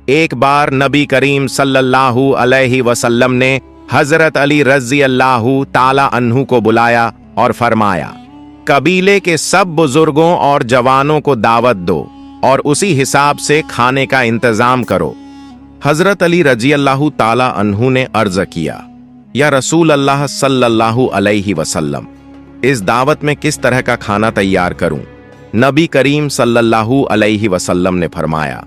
ایک बार नबी करीम सल्लल्लाहु अलैहि वसल्लम ने हजरत अली रजी अल्लाह ताला अन्हु को बुलाया और फरमाया, कबीले के सब बुजुर्गों और जवानों को दावत दो और उसी हिसाब से खाने का इंतजाम करो। हजरत अली रजी अल्लाह ताला अन्हु ने अर्ज किया, या रसूल अल्लाह सल्लल्लाहु अलैहि वसल्लम, इस दावत में किस तरह का खाना तैयार करूं? नबी करीम सल्लल्लाहु अलैहि वसल्लम ने फरमाया,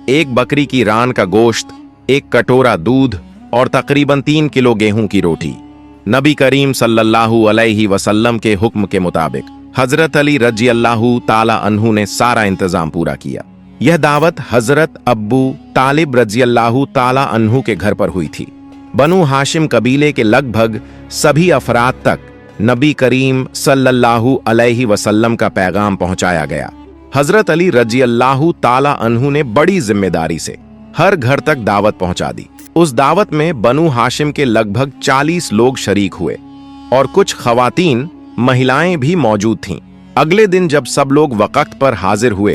एक बकरी की रान का गोश्त, एक कटोरा दूध और तकरीबन 3 किलो गेहूं की रोटी। नबी करीम सल्लल्लाहु अलैहि वसल्लम के हुक्म के मुताबिक हजरत अली रजी अल्लाह ताला अन्हु ने सारा इंतजाम पूरा किया। यह दावत हजरत अब्बू तालिब रजी अल्लाह ताला अन्हु के घर पर हुई थी। बनु हाशिम कबीले के लगभग सभी अफराद तक नबी करीम सल्लल्लाहु अलैहि वसल्लम का पैगाम पहुंचाया गया। हजरत अली रजी अल्लाह ताला अन्हु ने बड़ी जिम्मेदारी से हर घर तक दावत पहुंचा दी। उस दावत में बनु हाशिम के लगभग 40 लोग शरीक हुए और कुछ खवातीन महिलाएं भी मौजूद थीं। अगले दिन जब सब लोग वक्त पर हाजिर हुए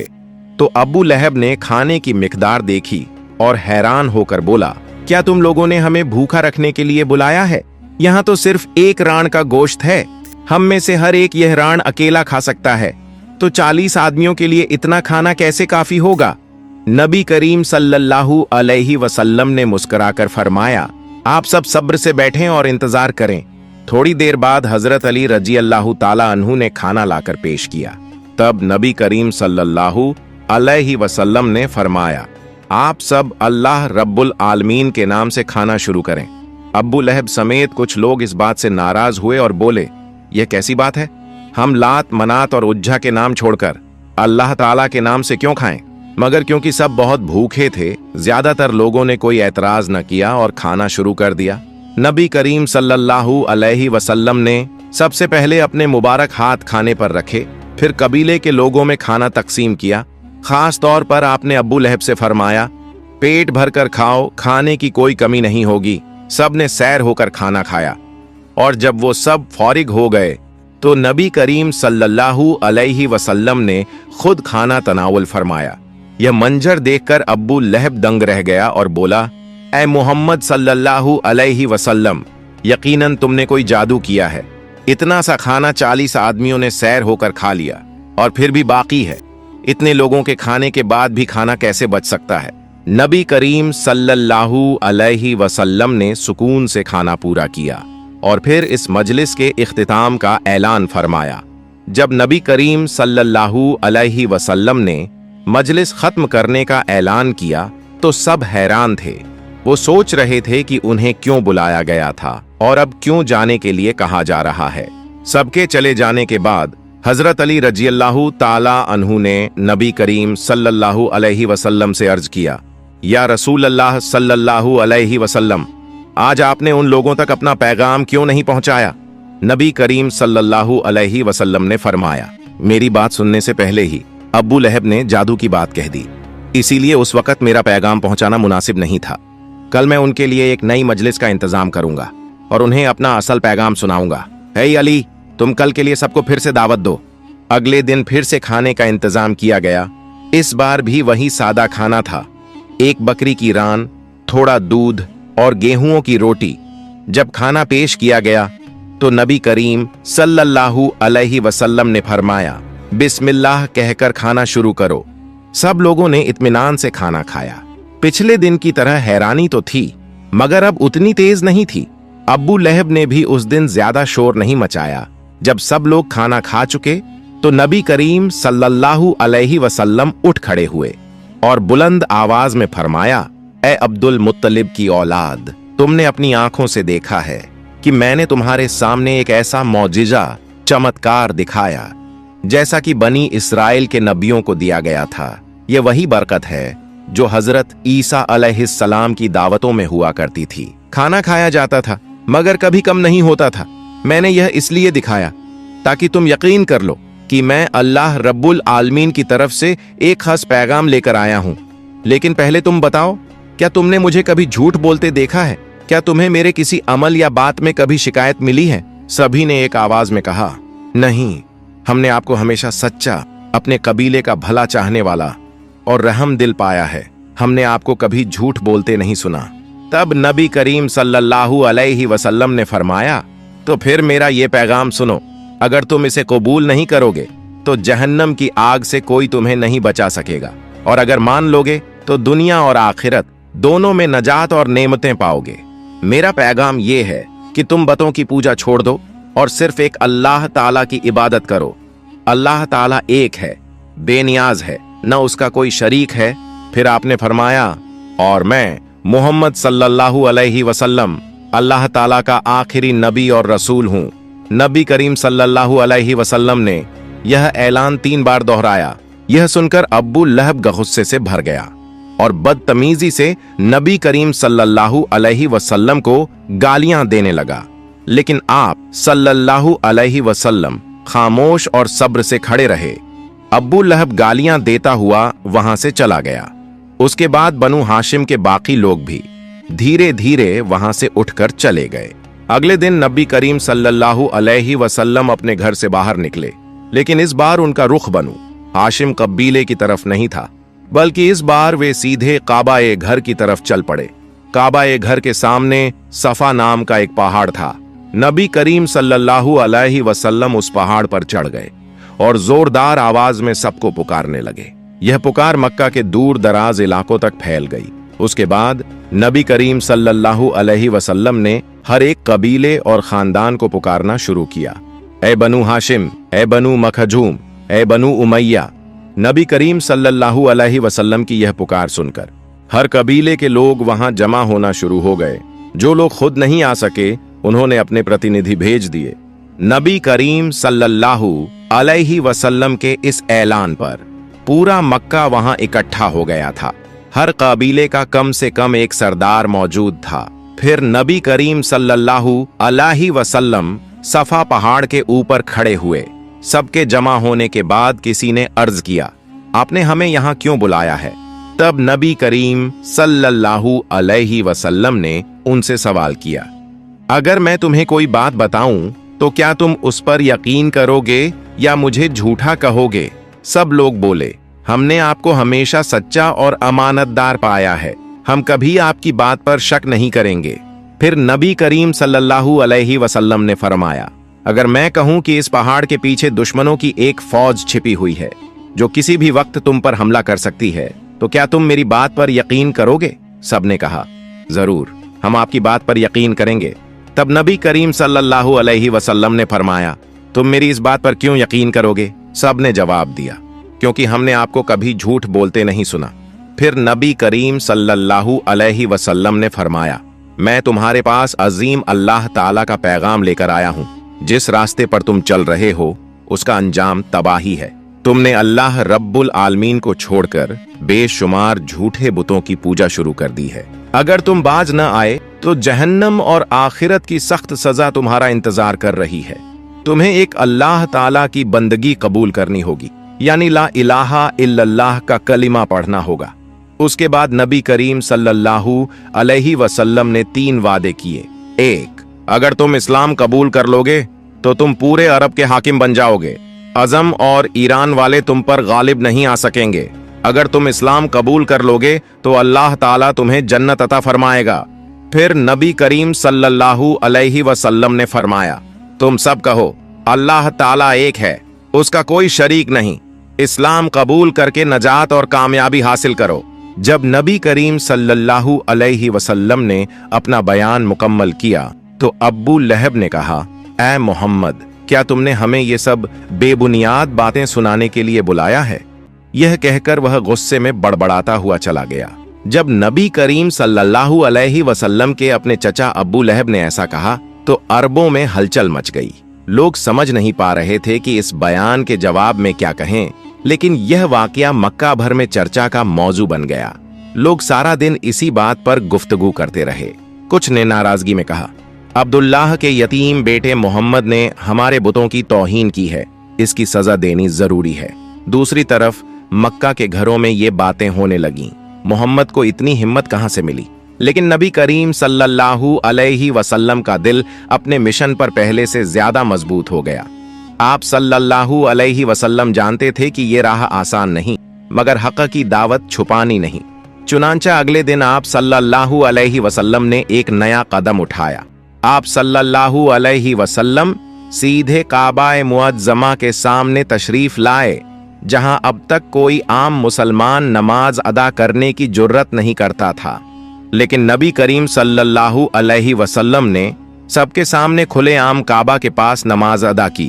तो अबू लहब ने खाने की मिकदार देखी और हैरान होकर बोला, क्या तुम लोगों ने हमें भूखा रखने के लिए बुलाया है? यहाँ तो सिर्फ एक रान का गोश्त है, हम में से हर एक यह रान अकेला खा सकता है, तो 40 आदमियों के लिए इतना खाना कैसे काफी होगा? नबी करीम सल्लल्लाहु अलैहि वसल्लम ने मुस्कुराकर फरमाया, आप सब सब्र से बैठें और इंतजार करें। थोड़ी देर बाद हजरत अली रजी अल्लाह ताला अन्हु ने खाना लाकर पेश किया। तब नबी करीम सल्लल्लाहु अलैहि वसल्लम ने फरमाया, आप सब अल्लाह रब्बुल आलमीन के नाम से खाना शुरू करें। अब्बू लहब समेत कुछ लोग इस बात से नाराज हुए और बोले, यह कैसी बात है? हम लात मनात और उज्जा के नाम छोड़कर अल्लाह ताला के नाम से क्यों खाएं? मगर क्योंकि सब बहुत भूखे थे, ज्यादातर लोगों ने कोई एतराज न किया और खाना शुरू कर दिया। नबी करीम सल्लल्लाहु अलैहि वसल्लम ने सबसे पहले अपने मुबारक हाथ खाने पर रखे, फिर कबीले के लोगों में खाना तकसीम किया। खास तौर पर आपने अब्बू लहब से फरमाया, पेट भरकर खाओ, खाने की कोई कमी नहीं होगी। सब ने सैर होकर खाना खाया और जब वो सब फौरिग हो गए तो नबी करीम सल्लल्लाहु अलैहि वसल्लम ने खुद खाना तनावुल फरमाया। यह मंजर देखकर अब्बू लहब दंग रह गया और बोला, ऐ मोहम्मद सल्लल्लाहु अलैहि वसल्लम, यकीनन तुमने कोई जादू किया है। इतना सा खाना 40 आदमियों ने सैर होकर खा लिया और फिर भी बाकी है। इतने लोगों के खाने के बाद भी खाना कैसे बच सकता है? नबी करीम सल्लल्लाहु अलैहि वसल्लम ने सुकून से खाना पूरा किया और फिर इस मजलिस के इख्तिताम का ऐलान फरमाया। जब नबी करीम सल्लल्लाहु अलैहि वसल्लम ने मजलिस खत्म करने का ऐलान किया तो सब हैरान थे। वो सोच रहे थे कि उन्हें क्यों बुलाया गया था और अब क्यों जाने के लिए कहा जा रहा है। सबके चले जाने के बाद हजरत अली रजी अल्लाह ताला अन्हु ने नबी करीम सल्लल्लाहु अलैहि वसल्लम से अर्ज किया, या रसूल अल्लाह सल्लल्लाहु अलैहि वसल्लम, आज आपने उन लोगों तक अपना पैगाम क्यों नहीं पहुंचाया? नबी करीम सल्लल्लाहु अलैहि वसल्लम ने फरमाया, मेरी बात सुनने से पहले ही अब्बू लहब ने जादू की बात कह दी, इसीलिए उस वक्त मेरा पैगाम पहुंचाना मुनासिब नहीं था। कल मैं उनके लिए एक नई मजलिस का इंतजाम करूंगा और उन्हें अपना असल पैगाम सुनाऊंगा। हे अली, तुम कल के लिए सबको फिर से दावत दो। अगले दिन फिर से खाने का इंतजाम किया गया। इस बार भी वही सादा खाना था, एक बकरी की रान, थोड़ा दूध और गेहूं की रोटी। जब खाना पेश किया गया तो नबी करीम सल्लल्लाहु अलैहि वसल्लम ने फरमाया, बिस्मिल्लाह कहकर खाना शुरू करो। सब लोगों ने इत्मीनान से खाना खाया। पिछले दिन की तरह हैरानी तो थी, मगर अब उतनी तेज नहीं थी। अब्बू लहब ने भी उस दिन ज्यादा शोर नहीं मचाया। जब सब लोग खाना खा चुके तो नबी करीम सल्लल्लाहु अलैहि वसल्लम उठ खड़े हुए और बुलंद आवाज में फरमाया, ए अब्दुल मुत्तलिब की औलाद, तुमने अपनी आंखों से देखा है कि मैंने तुम्हारे सामने एक ऐसा मौजिजा चमत्कार दिखाया जैसा कि बनी इस्राइल के नबियों को दिया गया था। यह वही बरकत है जो हजरत ईसा अलैहिस्सलाम की दावतों में हुआ करती थी। खाना खाया जाता था मगर कभी कम नहीं होता था। मैंने यह इसलिए दिखाया ताकि तुम यकीन कर लो कि मैं अल्लाह रब्बुल आलमीन की तरफ से एक खास पैगाम लेकर आया हूं। लेकिन पहले तुम बताओ, क्या तुमने मुझे कभी झूठ बोलते देखा है? क्या तुम्हें मेरे किसी अमल या बात में कभी शिकायत मिली है? सभी ने एक आवाज में कहा, नहीं, हमने आपको हमेशा सच्चा, अपने कबीले का भला चाहने वाला और रहम दिल पाया है। हमने आपको कभी झूठ बोलते नहीं सुना। तब नबी करीम सल्लल्लाहु अलैहि वसल्लम ने फरमाया, तो फिर मेरा ये पैगाम सुनो, अगर तुम इसे कबूल नहीं करोगे तो जहन्नम की आग से कोई तुम्हें नहीं बचा सकेगा, और अगर मान लोगे तो दुनिया और आखिरत दोनों में नजात और नेमतें पाओगे। मेरा पैगाम ये है कि तुम बतों की पूजा छोड़ दो और सिर्फ एक अल्लाह ताला की इबादत करो। अल्लाह ताला एक है, बेनियाज है, न उसका कोई शरीक है। फिर आपने फरमाया, और मैं मोहम्मद सल्लल्लाहु अलैहि वसल्लम अल्लाह ताला का आखिरी नबी और रसूल हूं। नबी करीम सल्लल्लाहु अलैहि वसल्लम ने यह ऐलान 3 बार दोहराया। यह सुनकर अब्बू लहब गुस्से से भर गया और बदतमीजी से नबी करीम सल्लल्लाहु अलैहि वसल्लम को गालियां देने लगा। लेकिन आप सल्लल्लाहु अलैहि वसल्लम खामोश और सब्र से खड़े रहे। अब्बू लहब गालियां देता हुआ वहां से चला गया। उसके बाद बनु हाशिम के बाकी लोग भी धीरे धीरे वहां से उठकर चले गए। अगले दिन नबी करीम सल्लल्लाहु अलैहि वसल्लम अपने घर से बाहर निकले, लेकिन इस बार उनका रुख बनु हाशिम कबीले की तरफ नहीं था, बल्कि इस बार वे सीधे काबा-ए घर की तरफ चल पड़े। काबा-ए घर के सामने सफा नाम का एक पहाड़ था। नबी करीम सल्लल्लाहु अलैहि वसल्लम उस पहाड़ पर चढ़ गए और जोरदार आवाज में सबको पुकारने लगे। यह पुकार मक्का के दूर दराज इलाकों तक फैल गई। उसके बाद नबी करीम सल्लल्लाहु अलैहि वसल्लम ने हर एक कबीले और खानदान को पुकारना शुरू किया, ए बनु हाशिम, ए बनु मखजूम, ए बनु उमैया। नबी करीम सल्लल्लाहु अलैहि वसल्लम की यह पुकार सुनकर हर कबीले के लोग वहां जमा होना शुरू हो गए। जो लोग खुद नहीं आ सके, उन्होंने अपने प्रतिनिधि भेज दिए। नबी करीम सल्लल्लाहु अलैहि वसल्लम के इस ऐलान पर पूरा मक्का वहां इकट्ठा हो गया था। हर कबीले का कम से कम एक सरदार मौजूद था। फिर नबी करीम सल्लल्लाहु अलैहि वसल्लम सफा पहाड़ के ऊपर खड़े हुए। सबके जमा होने के बाद किसी ने अर्ज किया, आपने हमें यहाँ क्यों बुलाया है? तब नबी करीम सल्लल्लाहु अलैहि वसल्लम ने उनसे सवाल किया, अगर मैं तुम्हें कोई बात बताऊं तो क्या तुम उस पर यकीन करोगे या मुझे झूठा कहोगे? सब लोग बोले, हमने आपको हमेशा सच्चा और अमानतदार पाया है, हम कभी आपकी बात पर शक नहीं करेंगे। फिर नबी करीम सल्लल्लाहु अलैहि वसल्लम ने फरमाया, अगर मैं कहूं कि इस पहाड़ के पीछे दुश्मनों की एक फौज छिपी हुई है जो किसी भी वक्त तुम पर हमला कर सकती है, तो क्या तुम मेरी बात पर यकीन करोगे? सबने कहा, जरूर, हम आपकी बात पर यकीन करेंगे। तब नबी करीम सल्लल्लाहु अलैहि वसल्लम ने फरमाया, तुम मेरी इस बात पर क्यों यकीन करोगे? सब ने जवाब दिया, क्योंकि हमने आपको कभी झूठ बोलते नहीं सुना। फिर नबी करीम सल्लल्लाहु अलैहि वसल्लम ने फरमाया, मैं तुम्हारे पास अजीम अल्लाह ताला का पैगाम लेकर आया हूं। जिस रास्ते पर तुम चल रहे हो उसका अंजाम तबाही है। तुमने अल्लाह रब्बुल आलमीन को छोड़कर बेशुमार झूठे बुतों की पूजा शुरू कर दी है। अगर तुम बाज न आए तो जहन्नम और आखिरत की सख्त सजा तुम्हारा इंतजार कर रही है। तुम्हें एक अल्लाह ताला की बंदगी कबूल करनी होगी, यानी ला इलाहा इल्लल्लाह का कलिमा पढ़ना होगा। उसके बाद नबी करीम सल्लल्लाहु अलैहि वसल्लम ने 3 वादे किए। 1, अगर तुम इस्लाम कबूल कर लोगे तो तुम पूरे अरब के हाकिम बन जाओगे। अजम और ईरान वाले तुम पर गालिब नहीं आ सकेंगे। अगर तुम इस्लाम कबूल कर लोगे तो अल्लाह ताला तुम्हें जन्नत अता फरमाएगा। फिर नबी करीम सल्लल्लाहु अलैहि वसल्लम ने फरमाया, तुम सब कहो, अल्लाह ताला एक है, उसका कोई शरीक नहीं। इस्लाम कबूल करके नजात और कामयाबी हासिल करो। जब नबी करीम सल्लल्लाहु अलैहि वसल्लम ने अपना बयान मुकम्मल किया तो अब्बू लहब ने कहा, ऐ मोहम्मद, क्या तुमने हमें ये सब बेबुनियाद बातें सुनाने के लिए बुलाया है? यह कहकर वह गुस्से में बड़बड़ाता हुआ चला गया। जब नबी करीम सल्लल्लाहु अलैहि वसल्लम के अपने चचा अब्बू लहब ने ऐसा कहा तो अरबों में हलचल मच गई। लोग समझ नहीं पा रहे थे कि इस बयान के जवाब में क्या कहें, लेकिन यह वाकया मक्का भर में चर्चा का मौजू बन गया। लोग सारा दिन इसी बात पर गुफ्तगू करते रहे। कुछ ने नाराजगी में कहा, अब्दुल्लाह के यतीम बेटे मोहम्मद ने हमारे बुतों की तौहीन की है, इसकी सजा देनी जरूरी है। दूसरी तरफ मक्का के घरों में ये बातें होने लगीं, मोहम्मद को इतनी हिम्मत कहां से मिली? लेकिन नबी करीम सल्लल्लाहु अलैहि वसल्लम का दिल अपने मिशन पर पहले से ज्यादा मजबूत हो गया। आप सल्लल्लाहु अलैहि वसल्लम जानते थे कि ये राह आसान नहीं, मगर हक़ की दावत छुपानी नहीं। चुनांचा अगले दिन आप सल्लल्लाहु अलैहि वसल्लम ने एक नया कदम उठाया। आप सल्लल्लाहु अलैहि वसल्लम सीधे काबा मुअज्जमा के सामने तशरीफ लाए, जहां अब तक कोई आम मुसलमान नमाज अदा करने की जुर्रत नहीं करता था। लेकिन नबी करीम सल्लल्लाहु अलैहि वसल्लम ने सबके सामने खुले आम काबा के पास नमाज अदा की।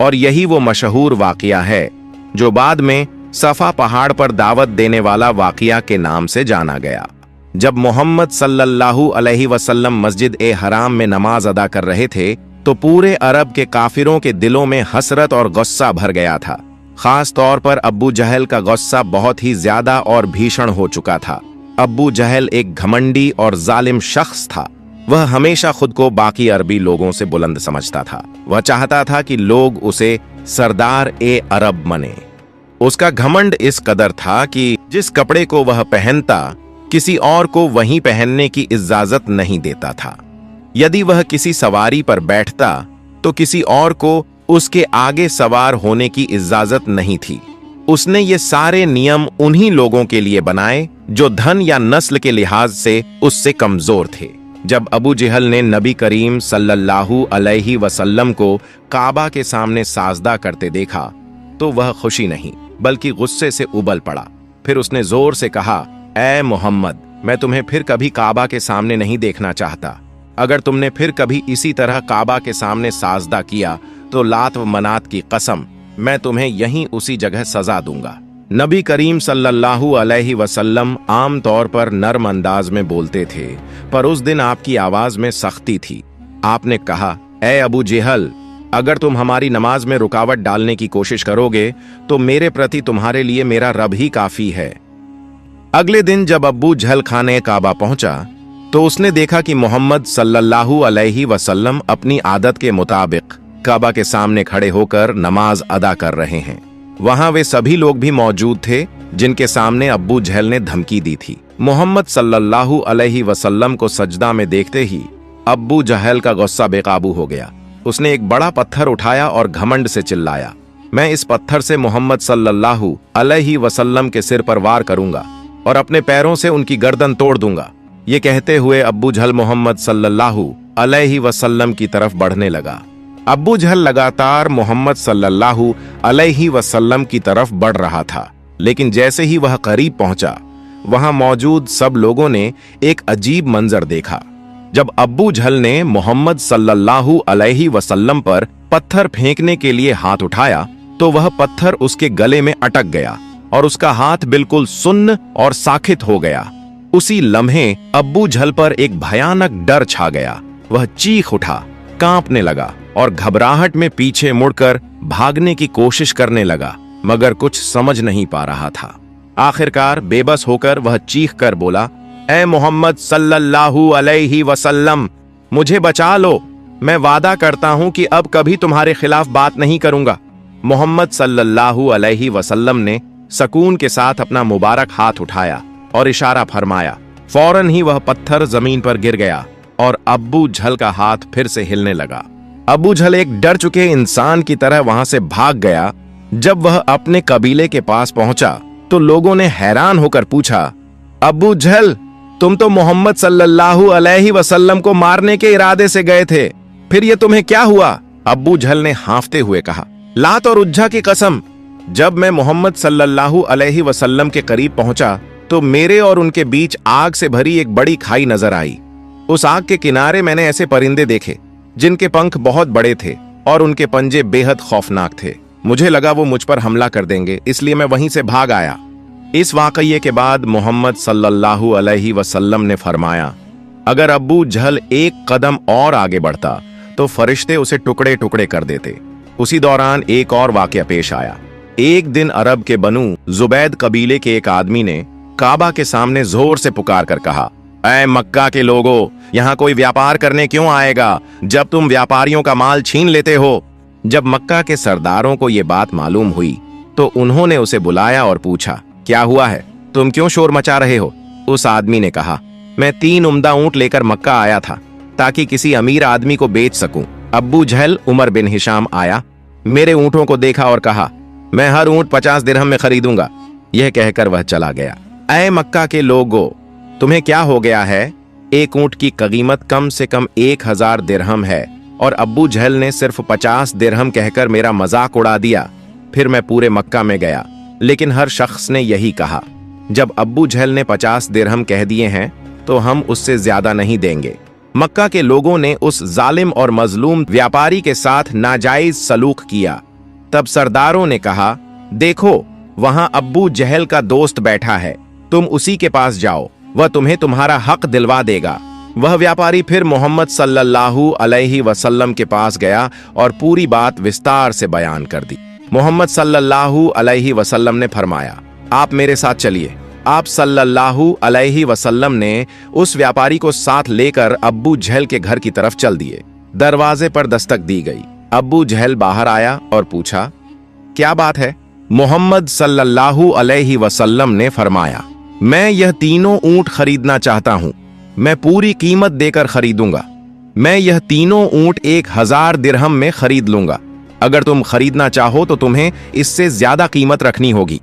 और यही वो मशहूर वाकया है जो बाद में सफा पहाड़ पर दावत देने वाला वाकया के नाम से जाना गया। जब मोहम्मद सल्लल्लाहु अलैहि वसल्लम मस्जिद ए हराम में नमाज अदा कर रहे थे तो पूरे अरब के काफिरों के दिलों में हसरत और गुस्सा भर गया था। खास तौर पर अब्बू जहल का गुस्सा बहुत ही ज्यादा और भीषण हो चुका था। अब्बू जहल एक घमंडी और जालिम शख्स था। वह हमेशा खुद को बाकी अरबी लोगों से बुलंद समझता था। वह चाहता था कि लोग उसे सरदार ए अरब माने। उसका घमंड इस कदर था कि जिस कपड़े को वह पहनता किसी और को वहीं पहनने की इजाजत नहीं देता था। यदि वह किसी सवारी पर बैठता तो किसी और को उसके आगे सवार होने की इजाजत नहीं थी। उसने ये सारे नियम उन्हीं लोगों के लिए बनाए जो धन या नस्ल के लिहाज से उससे कमजोर थे। जब अबू जहल ने नबी करीम सल्लल्लाहु अलैहि वसल्लम को काबा के सामने साजदा करते देखा तो वह खुशी नहीं बल्कि गुस्से से उबल पड़ा। फिर उसने जोर से कहा, ऐ मोहम्मद, मैं तुम्हें फिर कभी काबा के सामने नहीं देखना चाहता। अगर तुमने फिर कभी इसी तरह काबा के सामने साजदा किया तो लात व मनात की कसम, मैं तुम्हें यहीं उसी जगह सजा दूंगा। नबी करीम सल्लल्लाहु अलैहि वसल्लम आम तौर पर नर्म अंदाज में बोलते थे, पर उस दिन आपकी आवाज में सख्ती थी। आपने कहा, ऐ अबू जहल, अगर तुम हमारी नमाज में रुकावट डालने की कोशिश करोगे तो मेरे प्रति तुम्हारे लिए मेरा रब ही काफी है। अगले दिन जब अब्बू जहल खाने काबा पहुंचा तो उसने देखा कि मोहम्मद सल्लल्लाहु अलैहि वसल्लम अपनी आदत के मुताबिक काबा के सामने खड़े होकर नमाज अदा कर रहे हैं। वहां वे सभी लोग भी मौजूद थे जिनके सामने अब्बू जहल ने धमकी दी थी। मोहम्मद सल्लल्लाहु अलैहि वसल्लम को सजदा में देखते ही अब्बू जहल का गुस्सा बेकाबू हो गया। उसने एक बड़ा पत्थर उठाया और घमंड से चिल्लाया, मैं इस पत्थर से मोहम्मद सल्लल्लाहु अलैहि वसल्लम के सिर पर वार करूंगा और अपने पैरों से उनकी गर्दन तोड़ दूंगा। ये कहते हुए अब्बू जहल मोहम्मद सल्लल्लाहु अलैहि वसल्लम की तरफ बढ़ने लगा। अब्बू जहल लगातार मोहम्मद सल्लल्लाहु अलैहि वसल्लम की तरफ बढ़ रहा था, लेकिन जैसे ही वह करीब पहुंचा वहां मौजूद सब लोगों ने एक अजीब मंजर देखा। जब अब्बू जहल ने मोहम्मद सल्लल्लाहु अलैहि वसल्लम पर पत्थर फेंकने के लिए हाथ उठाया तो वह पत्थर उसके गले में अटक गया और उसका हाथ बिल्कुल सुन्न और साखित हो गया। उसी लम्हे अब्बू जहल पर एक भयानक डर छा गया। वह चीख उठा, कांपने लगा और घबराहट में पीछे मुड़कर भागने की कोशिश करने लगा, मगर कुछ समझ नहीं पा रहा था। आखिरकार बेबस होकर वह चीख कर बोला, ऐ मोहम्मद सल्लल्लाहु अलैहि वसल्लम, मुझे बचा लो। मैं वादा करता हूं कि अब कभी तुम्हारे खिलाफ बात नहीं करूंगा। मोहम्मद सल्लल्लाहु अलैहि वसल्लम ने सकून के साथ अपना मुबारक हाथ उठाया और इशारा फरमाया। फौरन ही वह पत्थर जमीन पर गिर गया और अब्बू जहल का हाथ फिर से हिलने लगा। अब्बू जहल एक डर चुके इंसान की तरह वहां से भाग गया। जब वह अपने कबीले के पास पहुंचा तो लोगों ने हैरान होकर पूछा, अब्बू जहल, तुम तो मोहम्मद सल्लल्लाहु अलैहि वसल्लम को मारने के इरादे से गए थे, फिर ये तुम्हें क्या हुआ? अब्बू जहल ने हांफते हुए कहा, लात और उज्जा की कसम, जब मैं मोहम्मद सल्लल्लाहु अलैहि वसल्लम के करीब पहुंचा तो मेरे और उनके बीच आग से भरी एक बड़ी खाई नजर आई। उस आग के किनारे मैंने ऐसे परिंदे देखे जिनके पंख बहुत बड़े थे और उनके पंजे बेहद खौफनाक थे। मुझे लगा वो मुझ पर हमला कर देंगे, इसलिए मैं वहीं से भाग आया। इस वाकये के बाद मोहम्मद सल्लल्लाहु अलैहि वसल्लम ने फरमाया, अगर अब्बू जहल एक कदम और आगे बढ़ता तो फरिश्ते उसे टुकड़े टुकड़े कर देते। उसी दौरान एक और वाकया पेश आया। एक दिन अरब के बनु जुबैद कबीले के एक आदमी ने काबा के सामने जोर से पुकार कर कहा, ऐ मक्का के लोगों, यहाँ कोई व्यापार करने क्यों आएगा जब तुम व्यापारियों का माल छीन लेते हो? जब मक्का के सरदारों को ये बात मालूम हुई तो उन्होंने उसे बुलाया और पूछा, क्या हुआ है, तुम क्यों शोर मचा रहे हो? उस आदमी ने कहा, मैं 3 उम्दा ऊंट लेकर मक्का आया था ताकि किसी अमीर आदमी को बेच सकूं। अब्बू जहल उमर बिन हिशाम आया, मेरे ऊंटों को देखा और कहा, मैं हर ऊंट 50 दिरहम में खरीदूंगा। यह कहकर वह चला गया। ऐ मक्का के लोगों, तुम्हें क्या हो गया है? एक ऊंट की कीमत कम से कम 1000 दिरहम है और अब्बू जहल ने सिर्फ 50 दिरहम कहकर मेरा मजाक उड़ा दिया। फिर मैं पूरे मक्का में गया, लेकिन हर शख्स ने यही कहा, जब अब्बू जहल ने 50 दिरहम कह दिए हैं तो हम उससे ज्यादा नहीं देंगे। मक्का के लोगों ने उस जालिम और मजलूम व्यापारी के साथ नाजायज सलूक किया। तब सरदारों ने कहा, देखो वहां अब्बू जहल का दोस्त बैठा है, तुम उसी के पास जाओ, वह तुम्हें तुम्हारा हक दिलवा देगा। वह व्यापारी फिर मोहम्मद सल्लल्लाहु अलैहि वसल्लम के पास गया और पूरी बात विस्तार से बयान कर दी। मोहम्मद सल्लल्लाहु अलैहि वसल्लम ने फरमाया, आप मेरे साथ चलिए। आप सल्लल्लाहु अलैहि वसल्लम ने उस व्यापारी को साथ लेकर अब्बू जहल के घर की तरफ चल दिए। दरवाजे पर दस्तक दी गई। अब्बू जहल बाहर आया और पूछा, क्या बात है? मोहम्मद सल्लल्लाहु अलैहि वसल्लम ने फरमाया, मैं यह तीनों ऊंट खरीदना चाहता हूं। मैं पूरी कीमत देकर खरीदूंगा। मैं यह तीनों ऊंट 1000 दिरहम में खरीद लूंगा। अगर तुम खरीदना चाहो तो तुम्हें इससे ज्यादा कीमत रखनी होगी।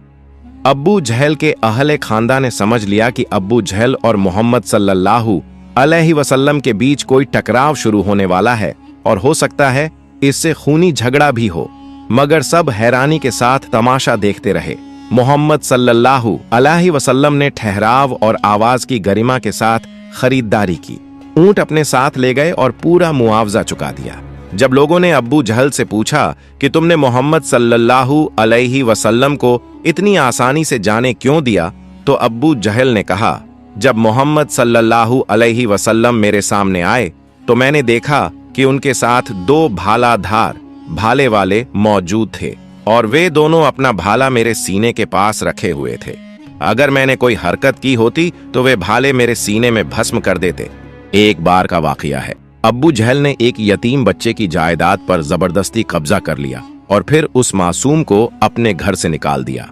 अब्बू जहल के अहले खानदान ने समझ लिया कि अब्बू जहल और मोहम्मद सल्लल्लाहु अलैहि वसल्लम के बीच कोई टकराव शुरू होने वाला है और हो सकता है इससे खूनी झगड़ा भी हो, मगर सब हैरानी के साथ तमाशा देखते रहे। मोहम्मद सल्लल्लाहु अलैहि वसल्लम ने ठहराव और आवाज की गरिमा के साथ खरीदारी की। ऊंट अपने साथ ले गए और पूरा मुआवजा चुका दिया। जब लोगों ने अब्बू जहल से पूछा कि तुमने मोहम्मद सल्लल्लाहु अलैहि वसल्लम को इतनी आसानी से जाने क्यों दिया, तो अब्बू जहल ने कहा, जब मोहम्मद सल्लल्लाहु अलैहि वसल्लम मेरे सामने आए तो मैंने देखा कि उनके साथ 2 भालाधार भाले वाले मौजूद थे और वे दोनों अपना भाला मेरे सीने के पास रखे हुए थे। अगर मैंने कोई हरकत की होती तो वे भाले मेरे सीने में भस्म कर देते। एक बार का वाकया है, अब्बू जहल ने एक यतीम बच्चे की जायदाद पर जबरदस्ती कब्जा कर लिया और फिर उस मासूम को अपने घर से निकाल दिया।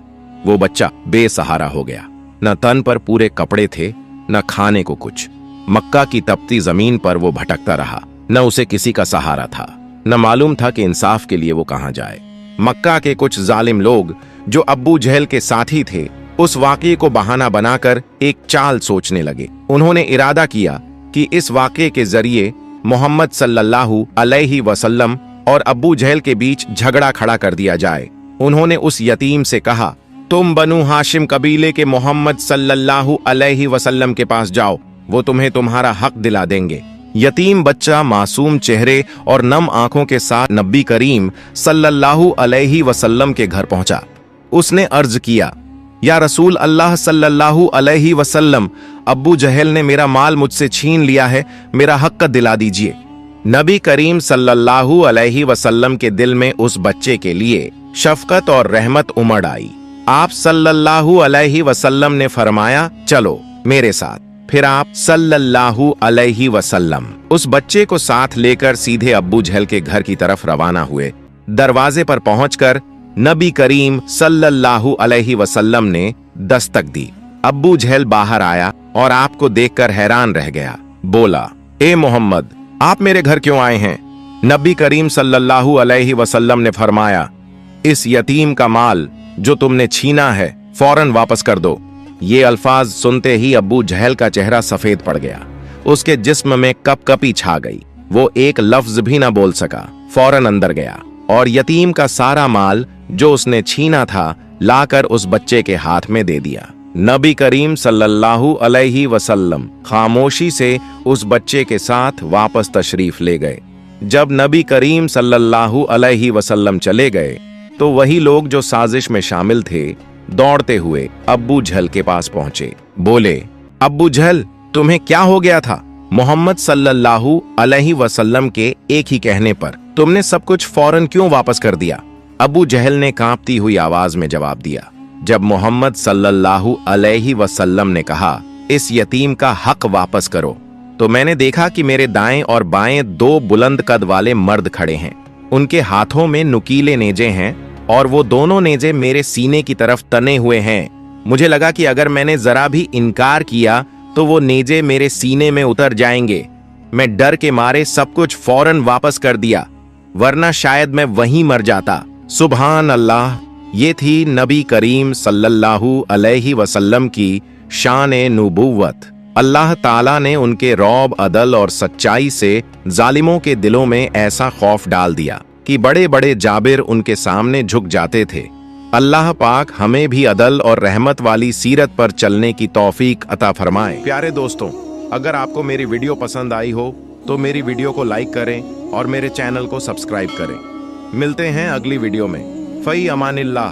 वो बच्चा बेसहारा हो गया। न तन पर पूरे कपड़े थे, न खाने को कुछ। मक्का की तपती जमीन पर वो भटकता रहा। न उसे किसी का सहारा था, न मालूम था कि इंसाफ के लिए वो कहां जाए। मक्का के कुछ जालिम लोग जो अब्बू जहल के साथी थे, उस वाकये को बहाना बनाकर एक चाल सोचने लगे। उन्होंने इरादा किया कि इस वाकये के जरिए मोहम्मद सल्लल्लाहु अलैहि वसल्लम और अब्बू जहल के बीच झगड़ा खड़ा कर दिया जाए। उन्होंने उस यतीम से कहा, तुम बनु हाशिम कबीले के मोहम्मद सल्लल्लाहु अलैहि वसल्लम के पास जाओ, वो तुम्हें तुम्हारा हक दिला देंगे। यतीम बच्चा मासूम चेहरे और नम आंखों के साथ नबी करीम सल्लल्लाहु अलैहि वसल्लम के घर पहुंचा। उसने अर्ज किया, या रसूल अल्लाह सल्लल्लाहु अलैहि वसल्लम, अब्बू जहल ने मेरा माल मुझसे छीन लिया है, मेरा हक दिला दीजिए। नबी करीम सल्लल्लाहु अलैहि वसल्लम के दिल में उस बच्चे के लिए शफकत और रहमत उमड़ आई। आप सल्लल्लाहु अलैहि वसल्लम ने फरमाया, चलो मेरे साथ। फिर आप सल्लल्लाहु अलैहि वसल्लम उस बच्चे को साथ लेकर सीधे अब्बू जहल के घर की तरफ रवाना हुए। दरवाजे पर पहुंचकर नबी करीम सल्लल्लाहु अलैहि वसल्लम ने दस्तक दी। अब्बू जहल बाहर आया और आपको देखकर हैरान रह गया। बोला, ए मोहम्मद, आप मेरे घर क्यों आए हैं? नबी करीम सल्लल्लाहु अलैहि वसल्लम ने फरमाया, इस यतीम का माल जो तुमने छीना है फौरन वापस कर दो। ये अल्फाज सुनते ही अब्बू जहल का चेहरा सफेद पड़ गया। उसके जिस्म में कपकपी छा गई। वो एक लफ्ज भी ना बोल सका। फौरन अंदर गया और यतीम का सारा माल जो उसने छीना था लाकर उस बच्चे के हाथ में दे दिया। नबी करीम सल्लल्लाहु अलैहि वसल्लम खामोशी से उस बच्चे के साथ वापस तशरीफ ले गए। जब नबी करीम सल्लल्लाहु अलैहि वसल्लम चले गए तो वही लोग जो साजिश में शामिल थे दौड़ते हुए अब्बू जहल के पास पहुंचे। बोले, अब्बू जहल, तुम्हें क्या हो गया था? मोहम्मद सल्लल्लाहु अलैहि वसल्लम के एक ही कहने पर तुमने सब कुछ फौरन क्यों वापस कर दिया? अब्बू जहल ने कांपती हुई आवाज में जवाब दिया, जब मोहम्मद सल्लल्लाहु अलैहि वसल्लम ने कहा, इस यतीम का हक वापस करो, तो मैंने देखा कि मेरे दाएं और बाएं 2 बुलंद कद वाले मर्द खड़े हैं। उनके हाथों में नुकीले नेजे हैं और वो दोनों नेजे मेरे सीने की तरफ तने हुए हैं। मुझे लगा कि अगर मैंने जरा भी इनकार किया तो वो नेजे मेरे सीने में उतर जाएंगे। मैं डर के मारे सब कुछ फौरन वापस कर दिया, वरना शायद मैं वहीं मर जाता। सुभान अल्लाह। ये थी नबी करीम सल्लल्लाहु अलैहि वसल्लम की शान नुबुव्वत। अल्लाह ताला ने उनके रौब, अदल और सच्चाई से जालिमों के दिलों में ऐसा खौफ डाल दिया कि बड़े बड़े जाबिर उनके सामने झुक जाते थे। अल्लाह पाक हमें भी अदल और रहमत वाली सीरत पर चलने की तौफीक अता फरमाए। प्यारे दोस्तों, अगर आपको मेरी वीडियो पसंद आई हो तो मेरी वीडियो को लाइक करें और मेरे चैनल को सब्सक्राइब करें। मिलते हैं अगली वीडियो में। फई अमानिल्लाह।